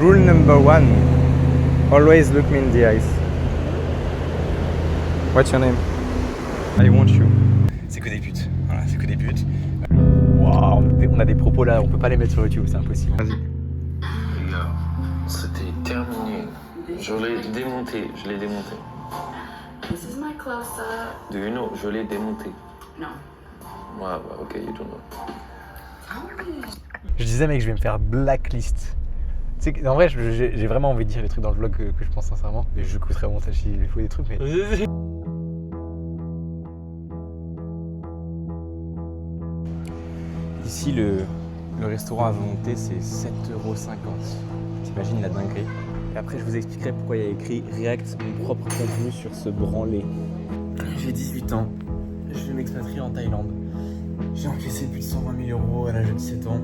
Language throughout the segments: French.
Rule number 1. Always look me in the eyes. What's your name? I want you. C'est que des putes. Voilà, c'est que des putes. Waouh, on a des propos là, on peut pas les mettre sur YouTube, c'est impossible. Vas-y. Les gars, c'était terminé. Je l'ai démonté. This is my close-up. Do you know? Je l'ai démonté. No. Ouais, ok, you don't know. Je disais mec, je vais me faire blacklist. Tu sais, en vrai, j'ai vraiment envie de dire les trucs dans le vlog que je pense sincèrement. Mais je coûterai au montage s'il faut des trucs, mais... Ici, le restaurant à volonté, c'est 7,50 €. T'imagines la dinguerie. Et après, je vous expliquerai pourquoi il y a écrit « React mon propre contenu sur ce branlé ». J'ai 18 ans. Je vais m'expatrier en Thaïlande. J'ai encaissé plus de 120 000 € à l'âge de 17 ans.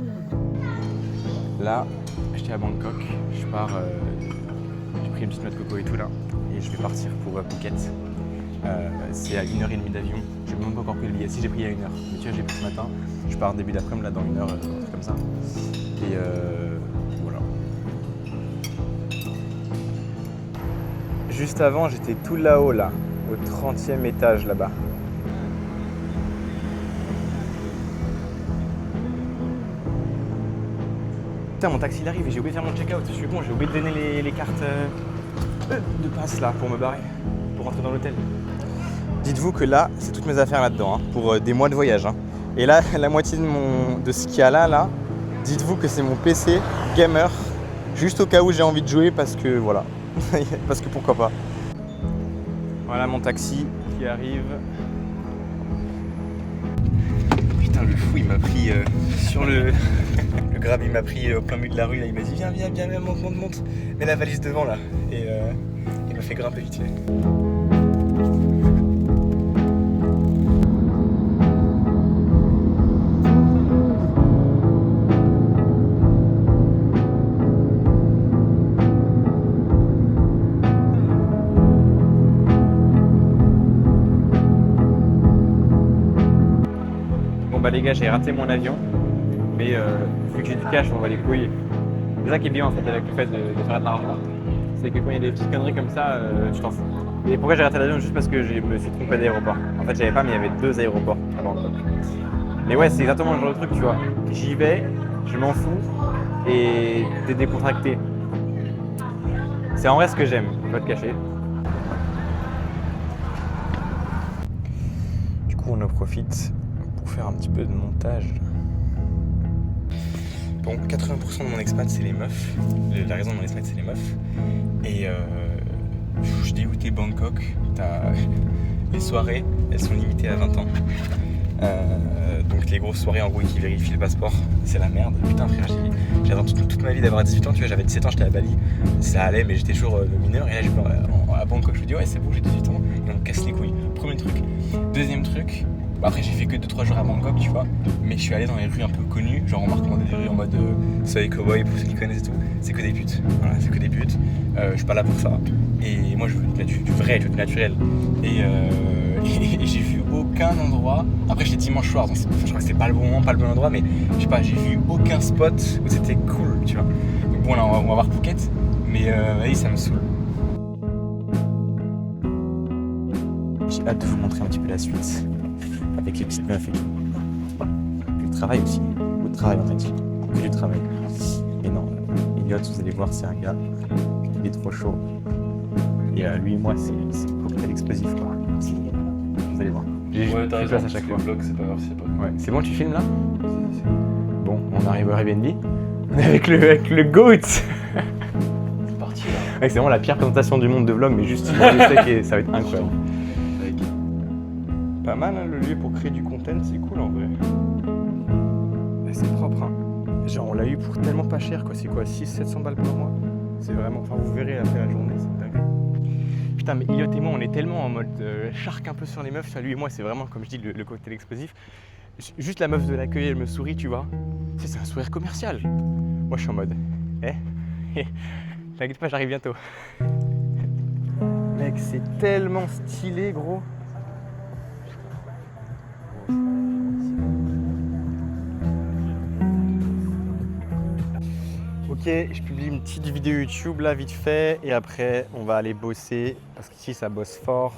Là, j'étais à Bangkok. Je pars... j'ai pris une petite noix de coco et tout là. Et je vais partir pour Phuket. C'est à 1h30 d'avion. J'ai même pas encore pris le billet. Si, j'ai pris à 1h. Mais tu vois, j'ai pris ce matin. Je pars début d'après-midi là dans 1 heure, un truc comme ça. Et voilà. Juste avant, j'étais tout là-haut là, au 30e étage là-bas. Putain, mon taxi il arrive et j'ai oublié de faire mon check-out. Je suis con, j'ai oublié de donner les cartes de passe là pour me barrer, pour rentrer dans l'hôtel. Dites-vous que là, c'est toutes mes affaires là-dedans, hein, pour des mois de voyage. Hein. Et là, la moitié de ce qu'il y a là, dites-vous que c'est mon PC gamer, juste au cas où j'ai envie de jouer parce que voilà, parce que pourquoi pas. Voilà mon taxi qui arrive. Putain, le fou, il m'a pris sur le grab, il m'a pris au plein milieu de la rue, là, il m'a dit viens, monte, mets la valise devant là. Et il m'a fait grimper vite fait. Bon bah les gars, j'ai raté mon avion, mais vu que j'ai du cash, on va les couilles. C'est ça qui est bien en fait avec le fait de faire de l'argent, c'est que quand il y a des petites conneries comme ça, tu t'en fous. Et pourquoi j'ai raté l'avion? Juste parce que je me suis trompé d'aéroport. En fait j'avais pas, mais il y avait 2 aéroports à Bangkok. Mais ouais, c'est exactement le genre de truc, tu vois. J'y vais, je m'en fous, et t'es décontracté. C'est en vrai ce que j'aime, faut pas te cacher. Du coup on en profite pour faire un petit peu de montage. Bon, 80% de mon expat c'est les meufs. La raison de mon expat c'est les meufs. Et je dégoûté Bangkok. Les soirées, elles sont limitées à 20 ans. Donc les grosses soirées en gros qui vérifient le passeport, c'est la merde. Putain frère, j'attends toute ma vie d'avoir 18 ans, tu vois, j'avais 17 ans, j'étais à Bali, ça allait mais j'étais toujours mineur et là je vais à Bangkok, je me dis ouais c'est bon, j'ai 18 ans et on me casse les couilles. Premier truc. Deuxième truc, après j'ai fait que 2-3 jours à Bangkok, tu vois, mais je suis allé dans les rues un peu connues, genre on m'a recommandé des rues en mode soleil cowboy pour ceux qui connaissent et tout, c'est que des putes, voilà, c'est que des putes, je suis pas là pour ça. Et moi je veux du vrai, je veux du naturel. Et j'ai vu aucun endroit. Après j'étais dimanche soir, donc je crois que c'était pas le bon moment, pas le bon endroit, mais je sais pas, j'ai vu aucun spot où c'était cool, tu vois. Donc bon là on va voir Phuket, mais vas-y ça me saoule. J'ai hâte de vous montrer un petit peu la suite avec les petites meufs et tout. Le travail aussi, beaucoup de travail en fait, que du travail. Mais non, Elliot, vous allez voir, c'est un gars, il est trop chaud. Et lui et moi, c'est un cocktail explosif quoi. Vous allez voir. Ouais, t'as raison, à chaque fois. Vlog, c'est pas grave, c'est pas grave. Ouais, c'est bon, tu filmes là? Bon, on arrive au Airbnb. On est avec le GOAT. C'est parti là. Ouais, c'est vraiment la pire présentation du monde de vlog, mais juste je sais que ça va être incroyable. Pas mal hein, le lieu pour créer du content, c'est cool en vrai. Et c'est propre hein. Genre on l'a eu pour tellement pas cher quoi, c'est quoi 600-700 balles par mois? C'est vraiment, enfin vous verrez après la journée, c'est dingue. Putain mais Elliot et moi on est tellement en mode shark un peu sur les meufs, enfin, lui et moi c'est vraiment comme je dis le cocktail explosif. Juste la meuf de l'accueil elle me sourit tu vois, c'est un sourire commercial. Moi je suis en mode, t'inquiète pas j'arrive bientôt. Mec c'est tellement stylé gros. Ok, je publie une petite vidéo YouTube là vite fait et après on va aller bosser parce qu'ici ça bosse fort.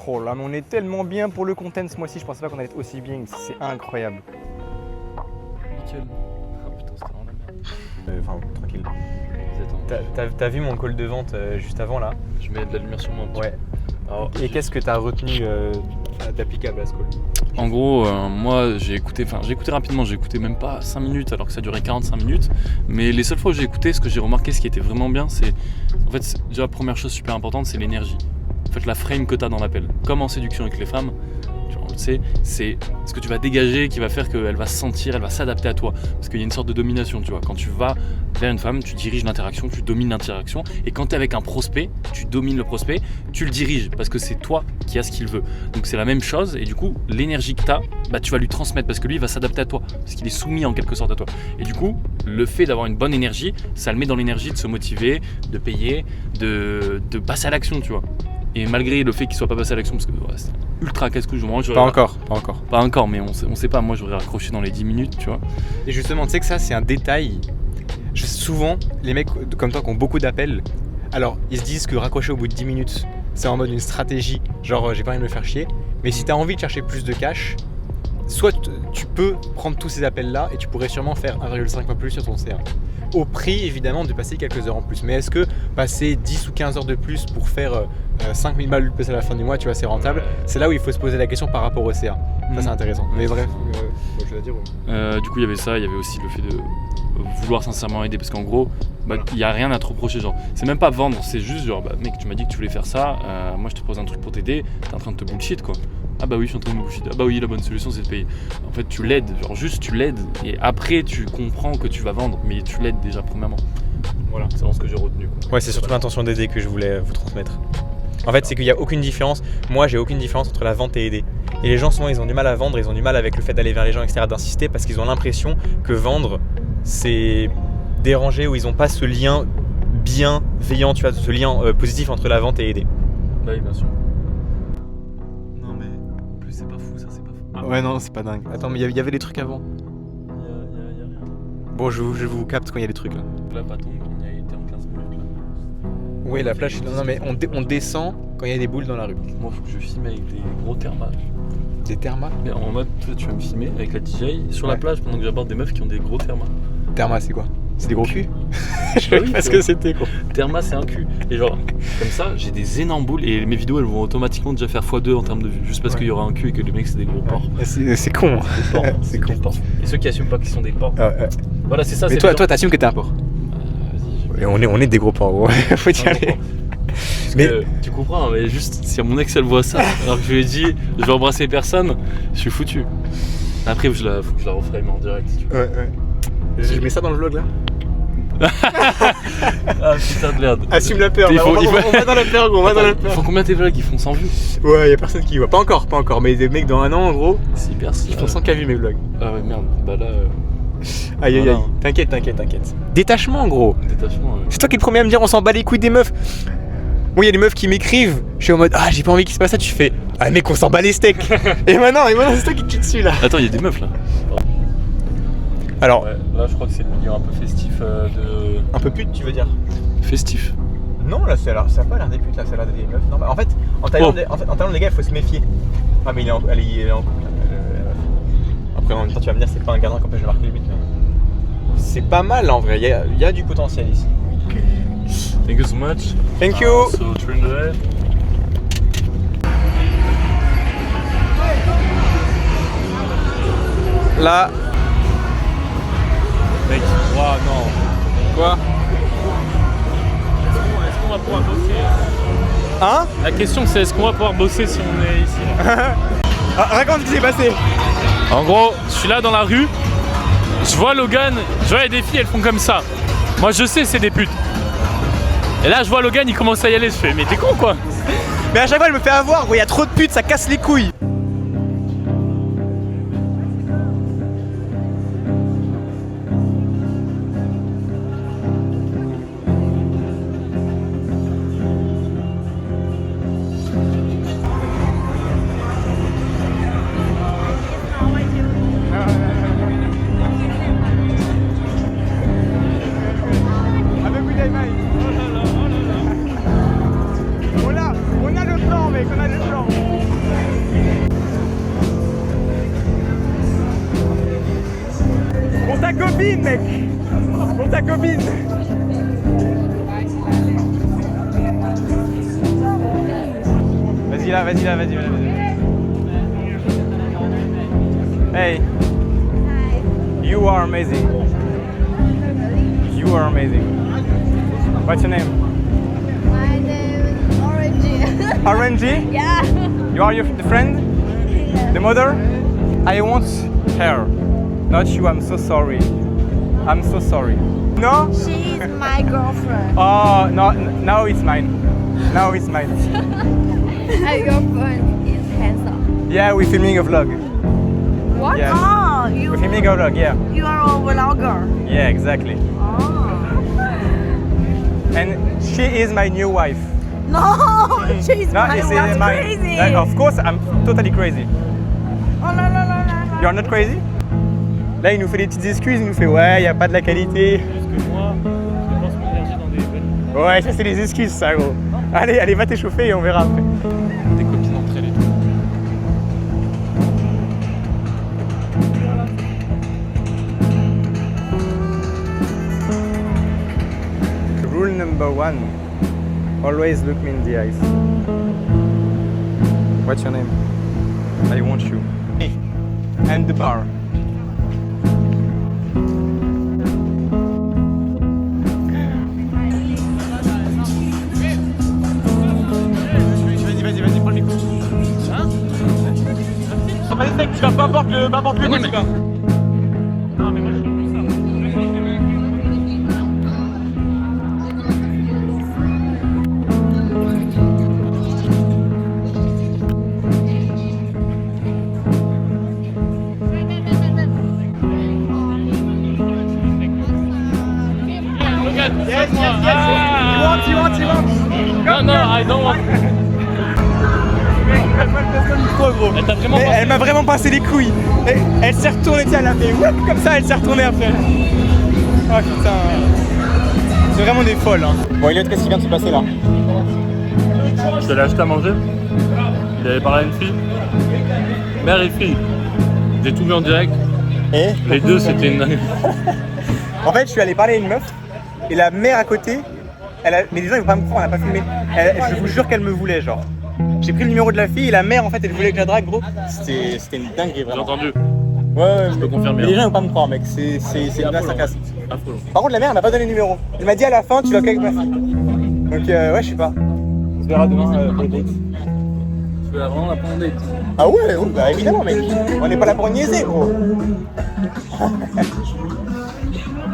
Oh là, mais on est tellement bien pour le content ce mois-ci, je pensais pas qu'on allait être aussi bien, c'est incroyable. Nickel. Ah putain, c'était vraiment la merde. Enfin, tranquille. Attends, T'as vu mon call de vente juste avant là? je mets de la lumière sur moi un petit Ouais. peu. Alors, Et qu'est-ce que t'as retenu d'applicable à ce call? En gros, moi j'ai écouté rapidement, j'ai écouté même pas 5 minutes alors que ça durait 45 minutes. Mais les seules fois où j'ai écouté, ce que j'ai remarqué, ce qui était vraiment bien, c'est. En fait, déjà la première chose super importante, c'est l'énergie. En fait, la frame que tu as dans l'appel. Comme en séduction avec les femmes, tu vois, on le sait, c'est ce que tu vas dégager qui va faire qu'elle va se sentir, elle va s'adapter à toi. Parce qu'il y a une sorte de domination, tu vois. Quand tu vas vers une femme, tu diriges l'interaction, tu domines l'interaction. Et quand tu es avec un prospect, tu domines le prospect, tu le diriges parce que c'est toi qui as ce qu'il veut. Donc c'est la même chose et du coup, l'énergie que tu as, bah, tu vas lui transmettre parce que lui, il va s'adapter à toi. Parce qu'il est soumis en quelque sorte à toi. Et du coup, le fait d'avoir une bonne énergie, ça le met dans l'énergie de se motiver, de payer, de passer à l'action, tu vois. Et malgré le fait qu'il soit pas passé à l'action, parce que ouais, c'est ultra casse-couille, Pas encore. Pas encore, mais on sait pas, moi j'aurais raccroché dans les 10 minutes, tu vois. Et justement, tu sais que ça, c'est un détail. Souvent, les mecs comme toi qui ont beaucoup d'appels, alors ils se disent que raccrocher au bout de 10 minutes, c'est en mode une stratégie, genre j'ai pas envie de me faire chier. Mais si tu as envie de chercher plus de cash, soit tu peux prendre tous ces appels-là et tu pourrais sûrement faire 1,5 fois plus sur ton CA. Au prix évidemment de passer quelques heures en plus. Mais est-ce que passer 10 ou 15 heures de plus pour faire 5000 balles de plus à la fin du mois, tu vois, c'est rentable? C'est là où il faut se poser la question par rapport au CA. Ça c'est intéressant. Mais bref, autre chose à dire. Du coup, il y avait ça, il y avait aussi le fait de vouloir sincèrement aider, parce qu'en gros, bah, il y a rien à te reprocher, genre. C'est même pas vendre, c'est juste genre, bah, mec, tu m'as dit que tu voulais faire ça, moi je te propose un truc pour t'aider, t'es en train de te bullshit quoi. Ah bah oui, je suis en train de me bullshit. Ah bah oui, la bonne solution c'est de payer. En fait, tu l'aides, genre juste tu l'aides, et après tu comprends que tu vas vendre, mais tu l'aides déjà premièrement. Voilà, c'est vraiment ce que j'ai retenu quoi. Ouais, c'est surtout l'intention d'aider que je voulais vous transmettre. En fait, c'est qu'il n'y a aucune différence. Moi, j'ai aucune différence entre la vente et aider. Et les gens, souvent, ils ont du mal à vendre, ils ont du mal avec le fait d'aller vers les gens, etc., d'insister, parce qu'ils ont l'impression que vendre, c'est déranger, ou ils n'ont pas ce lien bienveillant, tu vois, ce lien positif entre la vente et aider. Bah oui, bien sûr. Non mais, en plus c'est pas fou ça, c'est pas fou. Ah, Ouais, non, c'est pas dingue. Attends, mais il y avait des trucs avant. y a rien. Bon, je vous capte quand il y a des trucs là. Là, Paton, on y a été en 15 minutes là. Oui, la plage, non, mais on descend quand il y a des boules dans la rue. Moi, faut que je filme avec des gros thermas. Des thermas? Mais en mode, toi, tu vas me filmer avec la DJI sur la Ouais. plage pendant que j'aborde des meufs qui ont des gros thermas. Thermas, c'est quoi? C'est des gros culs? Bah Je sais oui, pas ce quoi. que c'était quoi. Therma, c'est un cul. Et genre, comme ça, j'ai des énormes boules et mes vidéos elles vont automatiquement déjà faire x2 en termes de vues. Juste parce Ouais. qu'il y aura un cul et que les mecs c'est des gros porcs. C'est con. Des porcs, C'est con. des porcs. Et ceux qui assument pas qu'ils sont des porcs. Voilà, c'est ça. Mais c'est toi, les gens- t'assumes que t'es un porc. Vas-y, Et on est des gros porcs, gros. Faut y aller. Mais tu comprends, mais juste si mon ex elle voit ça, alors que je lui ai dit je vais embrasser personne, je suis foutu. Après, faut que je la reframe en direct si tu veux. Ouais. Je mets ça dans le vlog là. Ah putain de merde. Assume la peur. Il là, faut- on il faut- va dans la peur, gros. On va dans la Ils peur. font combien tes vlogs? Ils font 100 vues? Ouais, y'a personne qui y voit. Pas encore. Mais des mecs dans un an, en gros, C'est hyper ils font 100K vues mes vlogs. Ah ouais, merde. Bah là, Aïe. Voilà. T'inquiète. Détachement, gros. détachement. C'est toi qui es le premier à me dire on s'en bat les couilles des meufs. Bon, il y a des meufs qui m'écrivent, je suis en mode ah j'ai pas envie qu'il se passe ça, tu fais ah mec on s'en bat les steaks. et maintenant c'est toi qui te tue dessus là. Attends, il y a des meufs là. Alors, Ouais, là je crois que c'est le milieu un peu festif de. un peu pute tu veux dire? Festif. Non là ça a pas l'air des putes là, ça a l'air des meufs normales. En fait en Thaïlande, en Thaïlande les gars il faut se méfier. Ah mais il est en couple là. Après en même temps tu vas me dire c'est pas un gardien qu'empêche de marquer les buts. C'est pas mal en vrai, il y a du potentiel ici. Thank you so much. Thank you. So turn the head. Là. Mec, waouh non. Quoi? Est-ce qu'on va pouvoir bosser? Hein? La question c'est est-ce qu'on va pouvoir bosser si on est ici là? Raconte ce qui s'est passé. En gros, je suis là dans la rue, je vois Logan, je vois des filles, elles font comme ça. Moi je sais c'est des putes. Et là je vois Logan, il commence à y aller, je fais mais t'es con quoi? Mais à chaque fois elle me fait avoir, gros, il y a trop de putes, ça casse les couilles. copine, mec. Pour ta copine. Vas-y là, vas-y. Hey. You are amazing. You are amazing. What's your name? My name is Orange. Orange? Yeah. You are the friend? The mother? I want her. Not you, I'm so sorry. I'm so sorry. No? She is my girlfriend. Oh, no, now it's mine. Now it's mine. And your friend is handsome. Yeah, we're filming a vlog. What? Yes. Oh, We're filming a vlog, yeah. you are a vlogger. Yeah, exactly. Oh. And she is my new wife. No, she's my it's, wife. my- Crazy. Of course, I'm totally crazy. Oh no. You're not crazy? Là, il nous fait des petites excuses, il nous fait ouais, y a pas de la qualité. Juste que moi, je dépense mon énergie dans des belles. Ouais, ça c'est des excuses, ça, gros. Allez, va t'échauffer et on verra après. Des copines entre elles et tout. Rule number 1, always look me in the eyes. What's your name? I want you. Hey, and the bar. Vas-y, prends le micro. Hein? Pas les steaks, tu vas, peu importe le goût, tu vas. Non, mais moi je trouve ça. Yes. You want. No, I don't want. Elle t'a vraiment Elle m'a vraiment passé les couilles. Elle s'est retournée, tiens, elle a fait whoop, comme ça, elle s'est retournée après. Oh putain. C'est vraiment des folles. Hein. Bon, Elliot, qu'est-ce qui vient de se passer là? Je l'ai acheté à manger. Il avait parlé à une fille. Mère et fille. J'ai tout vu en direct. Et Les deux, c'était une dingue. en fait, je suis allé parler à une meuf et la mère à côté, mais les gens ils vont pas me croire, on n'a pas filmé. Je vous jure qu'elle me voulait, genre. J'ai pris le numéro de la fille et la mère en fait elle voulait que je la drague, gros. C'était une dinguerie J'ai vraiment. entendu. Ouais, Je peux confirmer. Mais les gens ils vont pas me croire, mec. C'est une sarcasme. Affolant. Par contre, la mère elle m'a pas donné le numéro. Elle m'a dit à la fin, tu vas qu'avec ma fille. Donc, ouais, je sais pas. On se verra demain pour le date. Tu veux vraiment la prendre en date? Ah ouais, bah évidemment, mec. On n'est pas là pour niaiser, gros.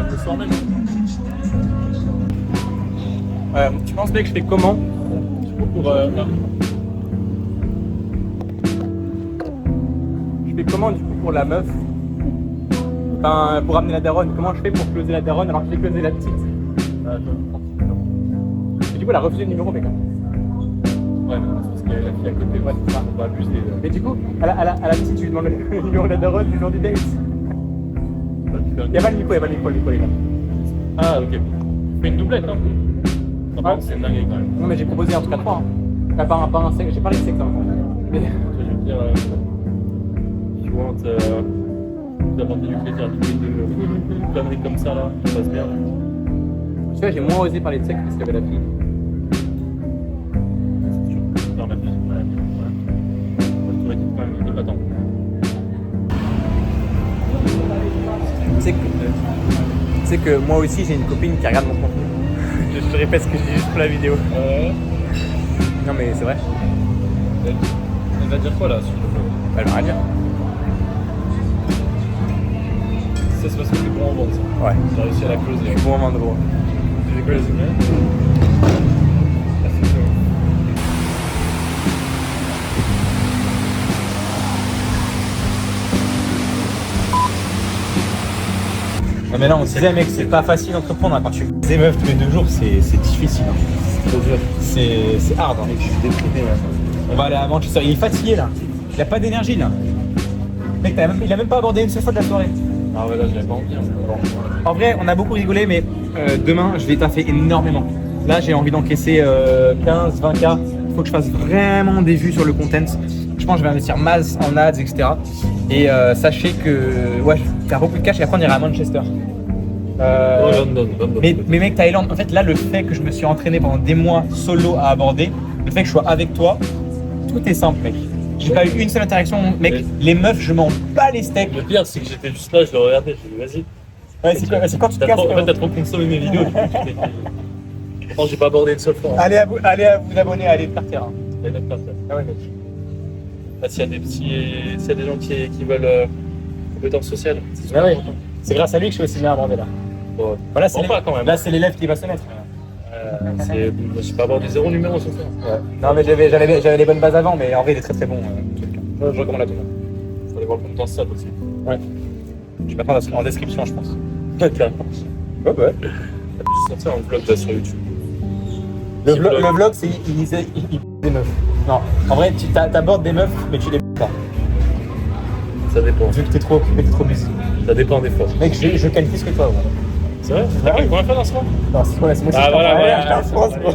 Le soir même. Tu penses, mec, je fais comment pour. Je fais comment, du coup, pour la meuf? Enfin, pour amener la daronne. Comment je fais pour closer la daronne alors que j'ai closé la petite? Et du coup, elle a refusé le numéro, mec. Ouais, mais c'est parce qu'il y avait la fille à côté. Ouais, c'est ça. On va abuser. Et du coup, à la petite, tu lui demandes le numéro de la daronne du jour du date. Il y a pas le micro, les gars. Ah, ok. Fais une doublette, hein. Non, par contre, c'est une dinguerie quand même. Non, mais j'ai proposé un truc à 3. Hein. Pas un sexe, j'ai parlé de sexe avant. Mais. Je veux dire, if you want d'apporter du plaisir à toutes les deux, une connerie comme ça là, ça passe bien. Tu vois, j'ai moins osé parler de sexe parce qu'il y avait la fille. C'est sûr. Dans la vie, ouais. Moi, je trouvais qu'il quand même épatant. Tu sais que moi aussi j'ai une copine qui regarde mon contenu. Je répète ce que je dis juste pour la vidéo. Non mais c'est vrai. Elle va dire quoi là sur le jeu? Elle va rien dire. Ça c'est parce que t'es bon en vente ça. Ouais. J'ai réussi à la closer. Bon moment de gros. J'ai closé. Ah, c'est chaud. Non mais là on se disait mec c'est pas facile d'entreprendre hein. Quand tu fais des meufs tous les 2 jours c'est difficile hein. C'est trop dur. C'est hard hein. Je suis déprimé là. On va aller à Manchester, il est fatigué là. Il a pas d'énergie là. Mec il a même pas abordé une seule fois de la soirée. Ah ouais là j'avais pas envie. Hein. Bon. En vrai on a beaucoup rigolé mais demain je vais taffer énormément. Là j'ai envie d'encaisser 15-20K. Il faut que je fasse vraiment des vues sur le content. Je pense que je vais investir masse en ads etc. Et sachez que ouais, je vais faire beaucoup de cash et après on ira à Manchester. London. Mais mec, Thaïlande, en fait, là, le fait que je me suis entraîné pendant des mois solo à aborder, le fait que je sois avec toi, tout est simple, mec. J'ai pas eu une seule interaction, mec. Les meufs, je m'en bats les steaks. Le pire, c'est que j'étais juste là, je le regardais, je lui ai dit, vas-y. Ouais, c'est quand tu te casses. En fait, t'as trop consommé mes vidéos. Pourtant, j'ai pas abordé une seule fois. Allez à vous abonner, allez de partir. Ah ouais, mec. Là, s'il y a des gens qui veulent compétences sociales, c'est super important. C'est grâce à lui que je suis aussi bien abordé là. Bon, Voilà, bon, pas quand même. Là, c'est l'élève qui va se mettre. J'ai pas abordé 0 numéro ce soir. Ouais. Non, mais j'avais les bonnes bases avant, mais en vrai, il est très très bon. Je recommande à tout le monde. Faut aller voir le compte Insta aussi. Ouais. Je vais mettre en description, je pense. Carrément. Ouais. T'as pu sortir un vlog là sur YouTube. Le vlog, c'est il des meufs. Non, en vrai, tu t'abordes des meufs, mais tu les pas. Ça dépend. Vu que t'es trop occupé, t'es trop busy. Ça dépend des fois. Mec, je gagne plus que toi, ouais. C'est vrai? Ah oui. Combien de fois dans ce mois? Non, c'est moi aussi. Ah voilà, j'étais en France, bro.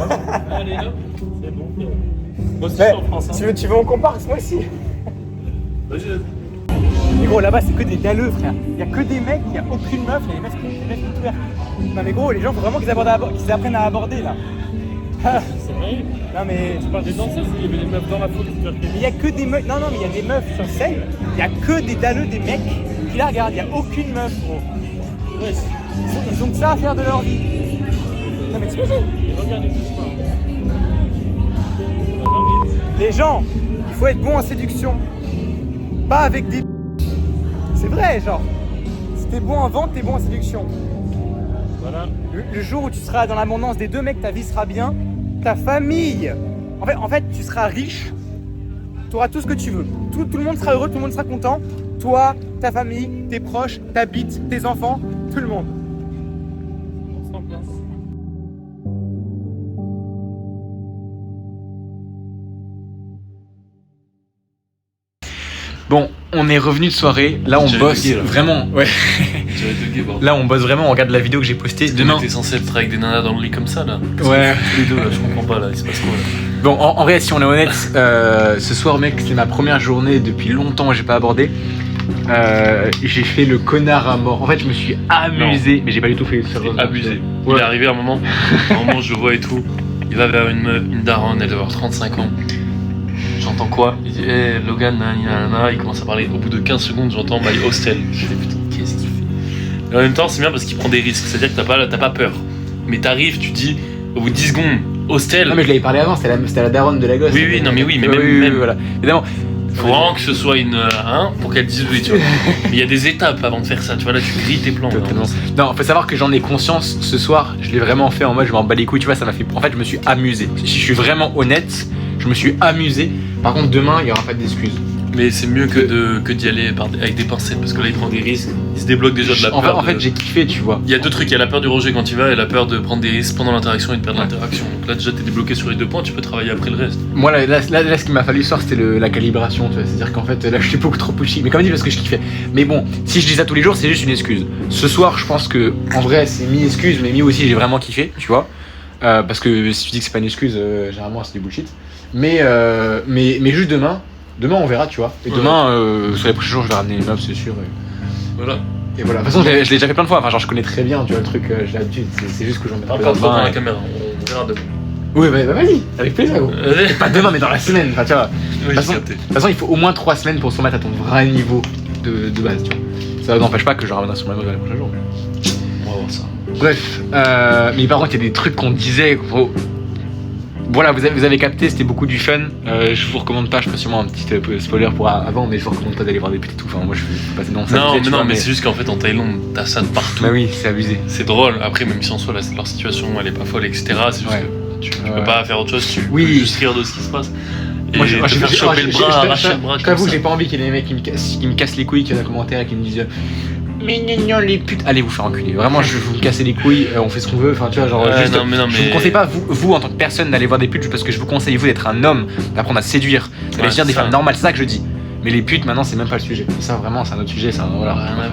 Allez, là, c'est bon. Moi aussi, je Mais, suis en France. tu veux on compare, c'est moi aussi. Vas-y. Mais gros, là-bas, c'est que des dalleux, frère. Il y a que des mecs, il y a aucune meuf, il y a des meufs qui ouvertes. Non, mais gros, les gens, faut vraiment qu'ils apprennent à aborder, là. C'est vrai? Non, mais. Tu parles des danseuses, il y avait des meufs dans la foule qui Mais il y a que des meufs. Non, mais il y a des meufs sur scène. Il y a que des dalleux, des mecs qui la regardent. Il y a aucune meuf, gros. Ouais, Ils ont que ça à faire de leur vie. Non, mais t'imagines? regardez tout ça. Les gens, il faut être bon en séduction. Pas avec des. C'est vrai, genre. Si t'es bon en vente, t'es bon en séduction. Voilà. Le jour où tu seras dans l'abondance des deux mecs, ta vie sera bien. Ta famille. En fait, tu seras riche. Tu auras tout ce que tu veux. Tout le monde sera heureux, tout le monde sera content. Toi, ta famille, tes proches, ta bite, tes enfants, tout le monde. On se remplace. Bon, on est revenu de soirée. Là, on J'avais bosse bugué, là. vraiment. Ouais. J'avais bugué, bordel. Là, on bosse vraiment. On regarde la vidéo que j'ai postée. Demain. T'es censé être avec des nanas dans le lit comme ça là. Ouais. Tous les deux là, je comprends pas là, il se passe quoi là? Bon, en vrai, si on est honnête, ce soir, mec, c'est ma première journée depuis longtemps. J'ai pas abordé. J'ai fait le connard à mort. En fait, je me suis amusé, mais j'ai pas du tout fait ça. Abusé. Ouais. Il est arrivé à un moment je le vois et tout. Il va vers une daronne, elle doit avoir 35 ans. J'entends quoi? Il dit hey, Logan, nanana, il commence à parler. Au bout de 15 secondes, j'entends My Hostel. Je fais putain, qu'est-ce qu'il fait? Et en même temps, c'est bien parce qu'il prend des risques, c'est-à-dire que t'as pas peur. Mais t'arrives, tu dis, au bout de 10 secondes, Hostel. Non, mais je l'avais parlé avant, c'était la daronne de la gosse. Oui, non, mais oui, mais Oui, même. voilà. Évidemment. Faut vraiment que ce soit une pour qu'elle dise oui, tu vois. Mais il y a des étapes avant de faire ça, tu vois, là tu grilles tes plans. Totalement. Non, faut savoir que j'en ai conscience ce soir, je l'ai vraiment fait en mode je m'en bats les couilles, tu vois, ça m'a fait. En fait, je me suis amusé. Si je suis vraiment honnête, je me suis amusé. Par contre, demain, il y aura pas d'excuses. Mais c'est mieux que d'y aller avec des pincettes parce que là il prend des risques, il se débloque déjà de la peur. En fait, j'ai kiffé, tu vois. Il y a deux trucs, il y a la peur du rejet quand tu vas et la peur de prendre des risques pendant l'interaction et de perdre l'interaction. Donc là déjà t'es débloqué sur les deux points, tu peux travailler après le reste. Moi là ce qu'il m'a fallu ce soir c'était la calibration, tu vois, c'est-à-dire qu'en fait là je suis beaucoup trop pushy, mais comme dit parce que je kiffais. Mais bon, si je dis ça tous les jours c'est juste une excuse. Ce soir je pense que en vrai c'est mi-excuse mais mi-aussi j'ai vraiment kiffé, tu vois. Parce que si tu dis que c'est pas une excuse, généralement c'est du bullshit. Mais juste demain on verra, tu vois. Et demain sur les prochains jours je vais ramener une meuf c'est sûr. Voilà. Et voilà, de toute façon je l'ai déjà fait plein de fois, enfin genre je connais très bien, tu vois le truc, j'ai l'habitude, c'est juste que j'en mets Encore une fois dans la caméra, on verra demain. Oui bah vas-y, avec plaisir gros. Pas demain mais dans la semaine, enfin tu vois. Oui, De toute façon, il faut au moins 3 semaines pour se remettre à ton vrai niveau de base, tu vois. Ça n'empêche pas que je reviendrai sur ma meuf dans les prochains jours. On va voir ça. Bref, mais par contre, il y a des trucs qu'on disait, gros. Voilà, vous avez capté, c'était beaucoup du fun. Je vous recommande pas, je ferai sûrement un petit spoiler pour avant, mais je vous recommande pas d'aller voir des putes et tout. Enfin, moi je vais passer dans ça. Non, mais c'est juste qu'en fait en Thaïlande, t'as ça de partout. Bah oui, c'est abusé. C'est drôle, après, même si en soi leur situation elle est pas folle, etc. C'est juste que tu peux pas faire autre chose, tu peux juste rire de ce qui se passe. Et moi, je te faire choper le bras, arracher le bras. Je t'avoue, j'ai pas envie qu'il y ait des mecs qui me cassent les couilles, qui ont des commentaires et qui me disent mais non, les putes, allez vous faire enculer. Vraiment, je vais vous casser les couilles, on fait ce qu'on veut. Enfin, tu vois, genre, juste, non, mais je vous conseille pas, vous en tant que personne, d'aller voir des putes, parce que je vous conseille, vous, d'être un homme, d'apprendre à séduire, d'aller dire des femmes normales, c'est ça que je dis. Mais les putes, maintenant, c'est même pas le sujet. Et ça, vraiment, c'est un autre sujet. Voilà, Rien à voir.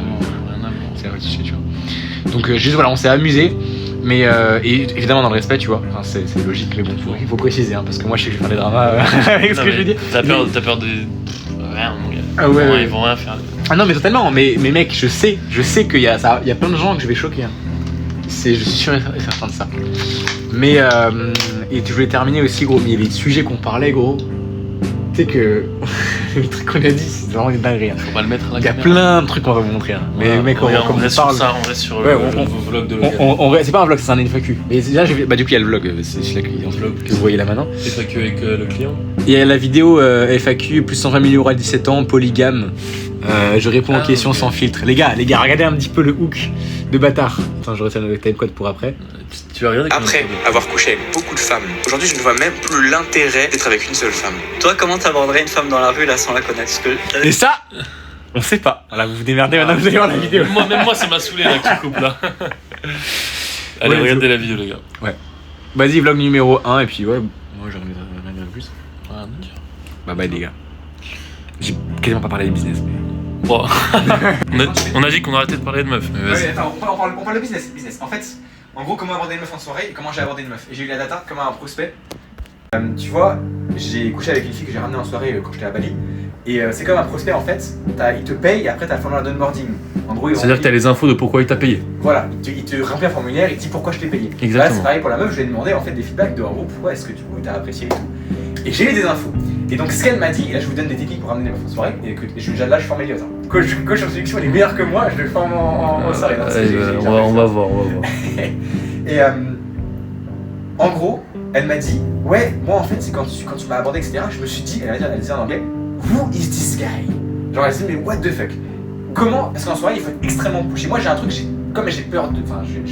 C'est un autre sujet, tu vois. Donc, juste voilà, on s'est amusé. Mais et évidemment dans le respect, tu vois, enfin, c'est logique, mais bon, il faut préciser, hein, parce que moi je sais que je vais faire des dramas avec ce que je veux dire. T'as peur de rien, mon gars. Ah ouais. Ils vont rien faire. Ah non, mais totalement, mais mec, je sais qu'il y a plein de gens que je vais choquer. Hein. je suis sûr et certain de ça. Mais, et tu voulais terminer aussi, gros, mais il y avait des sujets qu'on parlait, gros. Tu sais que le truc qu'on a dit, c'est vraiment une dinguerie. Hein. Faut pas le mettre à la Il y a caméra. plein de trucs qu'on va vous montrer. Hein. Mais Voilà, mec, regarde, comme on on reste parle. sur ça, on reste sur Ouais, le vlog de Logan. C'est pas un vlog, c'est un FAQ. Mais là, bah, du coup, il y a le vlog, c'est celui-là que vous voyez là maintenant. FAQ avec le client. Il y a la vidéo FAQ, plus 120 000 € à 17 ans, polygame. Je réponds aux questions sans filtre. Les gars, regardez un petit peu le hook de bâtard. Attends, je retiens le timecode pour après. Tu vas regarder. Après avoir couché avec beaucoup de femmes, aujourd'hui je ne vois même plus l'intérêt d'être avec une seule femme. Toi, comment t'aborderais une femme dans la rue là sans la connaître? Parce que Et ça, on sait pas. Voilà, vous vous démerdez maintenant, vous allez voir la vidéo. Même moi, ça m'a saoulé là que tu coupes là. Allez, Ouais, regardez la vidéo, les gars. Vas-y, vlog numéro 1, et puis ouais, moi j'en ai rien de plus. Rien à dire. Bye les gars. J'ai quasiment pas parlé de business. Mais... Bon. on a dit qu'on arrêtait de parler de meufs. Mais vas-y. Ouais, attends, on parle de business. En fait, en gros, comment aborder une meuf en soirée et comment j'ai abordé une meuf. Et j'ai eu la data comme un prospect. Tu vois, j'ai couché avec une fille que j'ai ramenée en soirée quand j'étais à Bali. Et c'est comme un prospect en fait, il te paye et après t'as le formulaire d'onboarding. En gros, C'est-à-dire que t'as les infos de pourquoi il t'a payé. Voilà, il te remplit un formulaire, il te dit pourquoi je t'ai payé. Exactement. Là, c'est pareil pour la meuf, je lui ai demandé en fait des feedbacks de en gros pourquoi est-ce que du coup t'as apprécié et tout. Et j'ai eu des infos. Et donc ce qu'elle m'a dit, et là je vous donne des techniques pour ramener les meufs en soirée, et que là je forme Elliot. Hein. Coach en sélection, il est meilleur que moi, je le forme en soirée. Donc, on va voir. Et en gros, elle m'a dit, ouais, moi en fait c'est quand tu m'as abordé etc, je me suis dit, elle disait en anglais, who is this guy? Genre elle disait mais what the fuck? Comment? Parce qu'en soirée il faut être extrêmement pushy. Moi j'ai un truc, comme j'ai peur de, enfin j'ai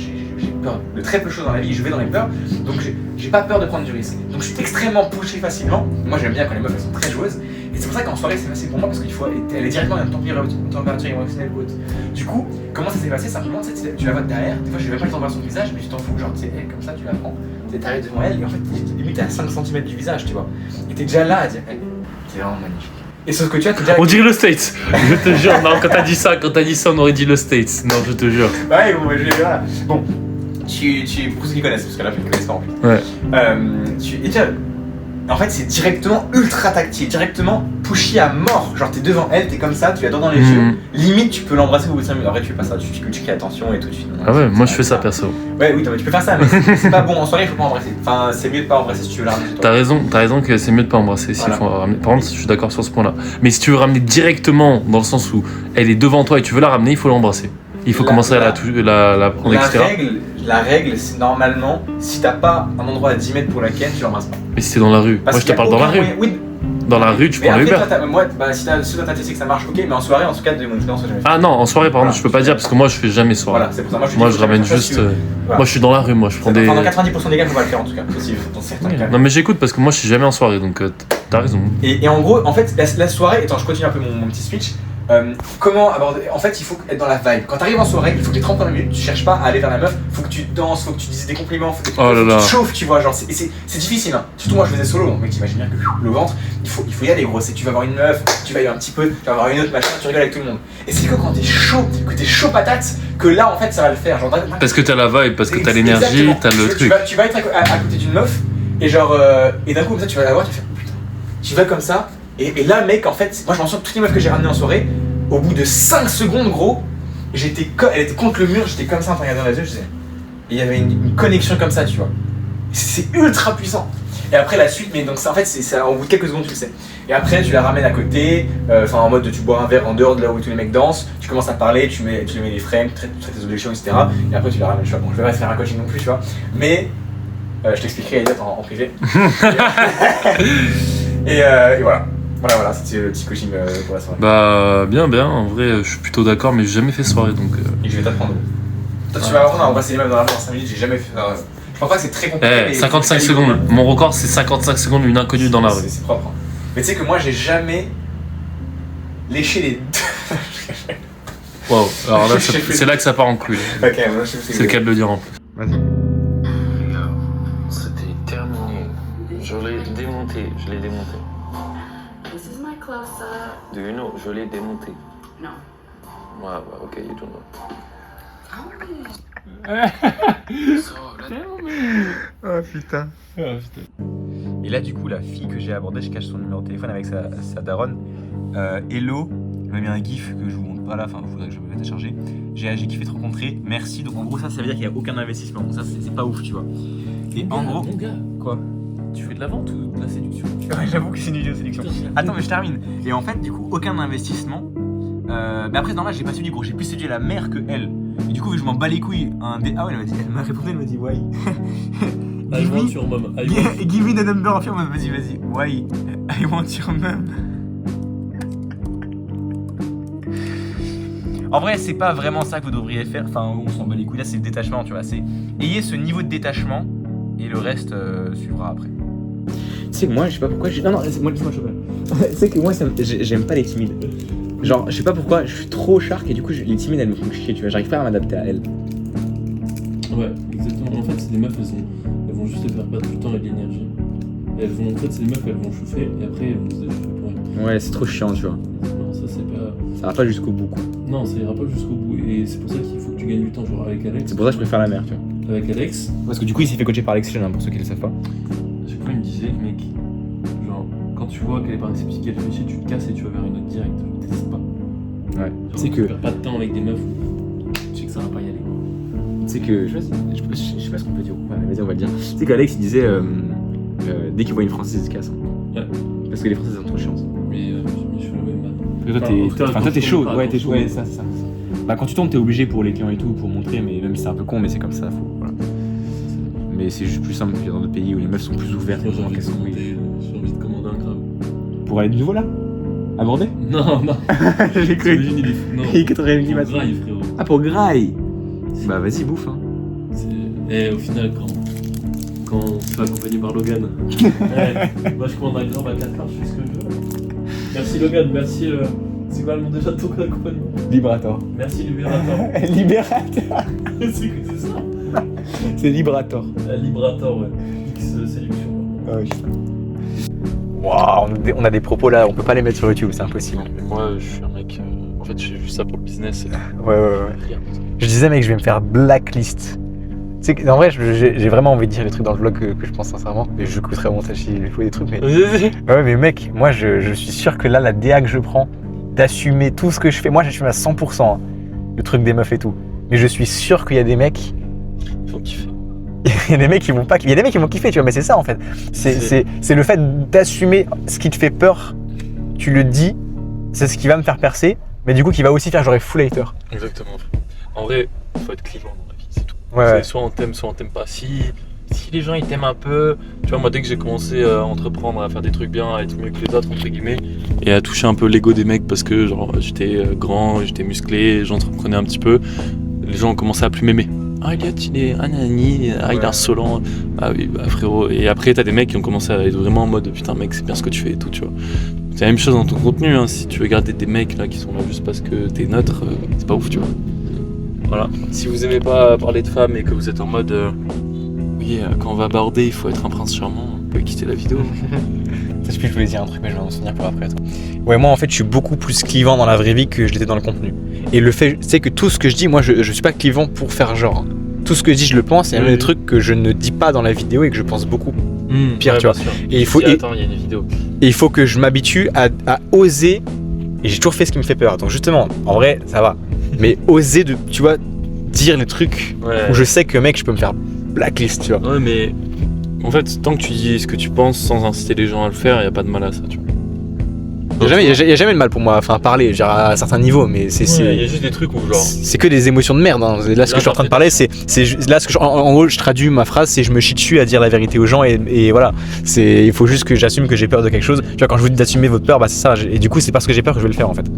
peur de très peu de choses dans la vie, je vais dans les peurs, donc j'ai pas peur de prendre du risque. Donc je suis extrêmement pushé facilement. Moi j'aime bien quand les meufs elles sont très joueuses. Et c'est pour ça qu'en soirée c'est facile pour moi parce qu'il faut, elle est directement à une température émotionnelle haute. Du coup, comment ça s'est passé? Simplement tu la vois derrière, des fois je vais même pas le temps de voir son visage, mais tu t'en fous, genre tu sais, comme ça tu la prends, t'arrives devant elle et en fait limite t'es à 5 cm du visage, tu vois. Et t'es déjà là à dire, t'es vraiment magnifique. Et sauf que tu vois, t'es déjà. On dirait le States. Je te jure. Non, quand t'as dit ça, on aurait dit le States. Non, je te jure. Bah ouais, bon, je l'ai vu là. Bon, pour ceux qui connaissent, parce que là, ils connaissent pas en plus. Ouais. Et tu vois, en fait, c'est directement ultra tactile, directement pushy à mort. Genre, t'es devant elle, t'es comme ça, tu la donnes dans les yeux. Limite, tu peux l'embrasser au bout de 5 minutes. En vrai, tu fais pas ça, tu fais attention et tout de suite. Ah ouais, moi je fais ça perso. Ouais, oui, tu peux faire ça, mais c'est pas bon. En soirée, il faut pas embrasser. Enfin, c'est mieux de pas embrasser si tu veux la ramener chez toi. T'as raison que c'est mieux de pas embrasser. Voilà. Faut ramener. Par contre, je suis d'accord sur ce point-là. Mais si tu veux ramener directement, dans le sens où elle est devant toi et tu veux la ramener, il faut l'embrasser. Il faut commencer à la prendre, etc. La règle, c'est normalement, si t'as pas un endroit à 10 mètres pour la ken, tu l'embrasses pas. Mais si t'es dans la rue. Parce Moi je te parle dans la rue. Oui. Dans la rue, tu Mais prends le après, Uber. moi, si toi t'as testé que ça marche, ok, mais en soirée, en tout cas, de mon expérience, j'ai jamais fait. Ah non, en soirée, par exemple, je peux pas dire parce que moi je fais jamais soirée. Voilà, c'est pour ça. Moi je ramène juste. Moi je suis dans la rue, moi je prends des. Dans 90% des cas, faut pas le faire en tout cas. Aussi, dans certains cas. Non mais j'écoute parce que moi je suis jamais en soirée donc t'as raison. Et en gros, en fait, la soirée, attends, je continue un peu mon petit speech. Comment aborder. En fait, il faut être dans la vibe. Quand t'arrives en soirée, il faut que les 30 premières minutes, tu cherches pas à aller vers la meuf, faut que tu danses, faut que tu dises des compliments, faut que tu te chauffes, tu vois. Genre, c'est difficile, hein. Surtout moi, je faisais solo, donc mec, t'imagines bien que le ventre, il faut y aller, gros. C'est tu vas voir une meuf, tu vas y aller un petit peu, tu vas voir une autre, machin, tu rigoles avec tout le monde. Et c'est que quand t'es chaud patate, que là, en fait, ça va le faire. Genre, parce que t'as la vibe, parce que t'as l'énergie, t'as le truc. Tu vas être à côté d'une meuf, et genre, et d'un coup, comme ça, tu vas la voir, tu fais, oh putain, tu vas comme ça, et là, mec, en fait, moi, je m'en souviens, toutes les meufs que j'ai ramenées en soirée, au bout de 5 secondes, gros, elle était contre le mur, j'étais comme ça en train de regarder dans les yeux, je disais. Et il y avait une connexion comme ça, tu vois. C'est ultra puissant. Et après la suite, mais donc ça, en fait, c'est au bout de quelques secondes, tu le sais. Et après, tu la ramènes à côté, enfin en mode tu bois un verre en dehors de là où tous les mecs dansent, tu commences à parler, tu mets les frames, tu traites tes objections, etc. Et après, tu la ramènes, tu vois. Bon, je vais pas te faire un coaching non plus, tu vois. Mais je t'expliquerai Elliot en privé. Et voilà. Voilà, c'était le petit coaching pour la soirée. Bah, bien, en vrai, je suis plutôt d'accord, mais j'ai jamais fait soirée donc. Et je vais t'apprendre. Toi, tu vas apprendre à embrasser les meufs dans la rue en 5 minutes, j'ai jamais fait ça. Je pense pas que c'est très compliqué. 55 secondes, mon record c'est 55 secondes une inconnue dans la rue. C'est propre. Hein. Mais tu sais que moi, j'ai jamais léché les deux. Waouh, alors là, c'est là que ça part en couille. Ok, moi, je sais c'est le cas de le dire en plus. Vas-y. C'était terminé. Je l'ai démonté. This is my close-up. Do you know? Je l'ai démonté. No. Ouais, ok, you don't know. Oh putain. Et là, du coup, la fille que j'ai abordée, je cache son numéro de téléphone avec sa daronne. Hello, m'a mis un gif que je vous montre pas là, enfin il faudrait que je me mette à charger. J'ai kiffé te rencontrer, merci. Donc en gros ça veut dire qu'il n'y a aucun investissement, donc ça c'est pas ouf tu vois. Et en gros... Mon gars, Quoi? tu fais de la vente ou de la séduction? Ouais, j'avoue que c'est une vidéo sélection. Attends mais je termine. Et en fait du coup aucun investissement. Mais après normal j'ai pas séduit gros, j'ai plus séduit la mère que elle. Et du coup vu que je m'en bats les couilles, ah ouais elle m'a répondu, elle m'a dit why. I want your mom. Give me the number of your mom. Vas-y why I want your mom. En vrai c'est pas vraiment ça que vous devriez faire, enfin on s'en bat les couilles là, c'est le détachement tu vois, c'est ayez ce niveau de détachement et le reste suivra après. Tu sais que moi je sais pas pourquoi non moi laisse-moi choper. Tu sais que moi j'aime pas les timides. Genre je sais pas pourquoi, je suis trop shark et du coup les timides elles me font chier tu vois, j'arrive pas à m'adapter à elles. Ouais exactement, en fait c'est des meufs elles vont juste te faire perdre du temps et de l'énergie. En fait c'est des meufs elles vont chauffer et après elles vont se chauffer pour rien. Ouais c'est trop chiant tu vois. Non ça c'est pas... Ça va pas jusqu'au bout quoi. Non ça ira pas jusqu'au bout et c'est pour ça qu'il faut que tu gagnes du temps genre avec Alex. C'est pour ça que je préfère la mère tu vois. Avec Alex. Parce que du coup il s'est fait coacher par Alex Chen, hein, pour ceux qui le savent pas. J'ai cru il me disait mec, genre quand tu vois qu'elle est partie qu'elle fait chier, tu te casses et tu vas vers une autre direct, t'hésites pas. Ouais. C'est que tu perds pas de temps avec des meufs où tu sais que ça va pas y aller. Tu sais que, je sais pas ce qu'on peut dire, ouais, vas-y on va le dire. Tu sais qu'Alex il disait dès qu'il voit une Française il se casse. Hein. Ouais. Parce que les Françaises ont trop de chance. Mais je fais le même mal. Toi t'es chaud, ouais t'es chaud, ouais ça. Bah quand tu tombes t'es obligé pour les clients et tout, pour montrer, mais même si c'est un peu con, mais c'est comme ça, faut, voilà. Mais c'est juste plus simple que dans d'autres pays où les meufs sont plus ouvertes. J'ai envie de commander un crabe. Pour aller de nouveau là aborder. Non. J'ai cru. Il est 4ème pour Graille, frérot. Ah pour Graille. Bah vas-y bouffe hein. Et au final quand on se fait accompagner par Logan, moi je commande un crabe à 4 cartes, je fais ce que je veux. Merci Logan, merci. C'est quoi le nom déjà de ton accompagnement? Liberator. Merci Liberator. Liberator. C'est ça. C'est Liberator. Liberator ouais. X séduction. Ah oui. Waouh, on a des propos là, on peut pas les mettre sur YouTube, c'est impossible. Mais moi je suis un mec, en fait j'ai juste ça pour le business. Ouais. Je disais mec, je vais me faire blacklist. Tu sais, en vrai, j'ai vraiment envie de dire les trucs dans le vlog que je pense sincèrement, mais je coûterai au montage s'il faut des trucs. Mais... ouais, mais mec, moi je suis sûr que là, la DA que je prends, d'assumer tout ce que je fais, moi j'assume à 100% hein, le truc des meufs et tout. Mais je suis sûr qu'il y a des mecs. Ils vont kiffer. Il y a des mecs qui vont pas, il y a des mecs qui vont kiffer, tu vois, mais c'est ça en fait. C'est le fait d'assumer ce qui te fait peur, tu le dis, c'est ce qui va me faire percer, mais du coup qui va aussi faire j'aurai full hater. Exactement. En vrai, faut être clivant dans la vie, c'est tout. Ouais. Soit on t'aime, soit on t'aime pas. Si les gens ils t'aiment un peu, tu vois, moi dès que j'ai commencé à entreprendre, à faire des trucs bien, à être mieux que les autres entre guillemets, et à toucher un peu l'ego des mecs parce que genre j'étais grand, j'étais musclé, j'entreprenais un petit peu, les gens ont commencé à plus m'aimer. Ah Elliot il est un nani, il est insolent, ah oui bah frérot. Et après t'as des mecs qui ont commencé à être vraiment en mode putain mec c'est bien ce que tu fais et tout tu vois. C'est la même chose dans ton contenu hein. Si tu veux garder des mecs là qui sont là juste parce que t'es neutre, c'est pas ouf tu vois. Voilà. Si vous aimez pas parler de femmes et que vous êtes en mode oui quand on va aborder il faut être un prince charmant, vous pouvez quitter la vidéo. Je voulais dire un truc mais je vais m'en souvenir pour après. Ouais moi en fait je suis beaucoup plus clivant dans la vraie vie que je l'étais dans le contenu. Et le fait c'est que tout ce que je dis, moi je suis pas clivant pour faire genre. Hein. Tout ce que je dis je le pense, et il y a même des trucs que je ne dis pas dans la vidéo et que je pense beaucoup pire, tu vois. Et il faut attends, il y a une vidéo. Et il faut que je m'habitue à oser, et j'ai toujours fait ce qui me fait peur. Donc justement, en vrai ça va, mais oser de, tu vois, dire les trucs où je sais que mec je peux me faire blacklist, tu vois. Ouais mais en fait tant que tu dis ce que tu penses sans inciter les gens à le faire, il y a pas de mal à ça, tu vois. Il y a jamais de mal pour moi, enfin parler, je veux dire, à un certain niveau, mais c'est il y a juste des trucs où genre c'est que des émotions de merde hein. Là ce que je suis en train de parler c'est là ce que en gros je traduis ma phrase, c'est je me chie dessus à dire la vérité aux gens et voilà, il faut juste que j'assume que j'ai peur de quelque chose. Tu vois, quand je vous dis d'assumer votre peur, bah c'est ça, et du coup c'est parce que j'ai peur que je vais le faire en fait.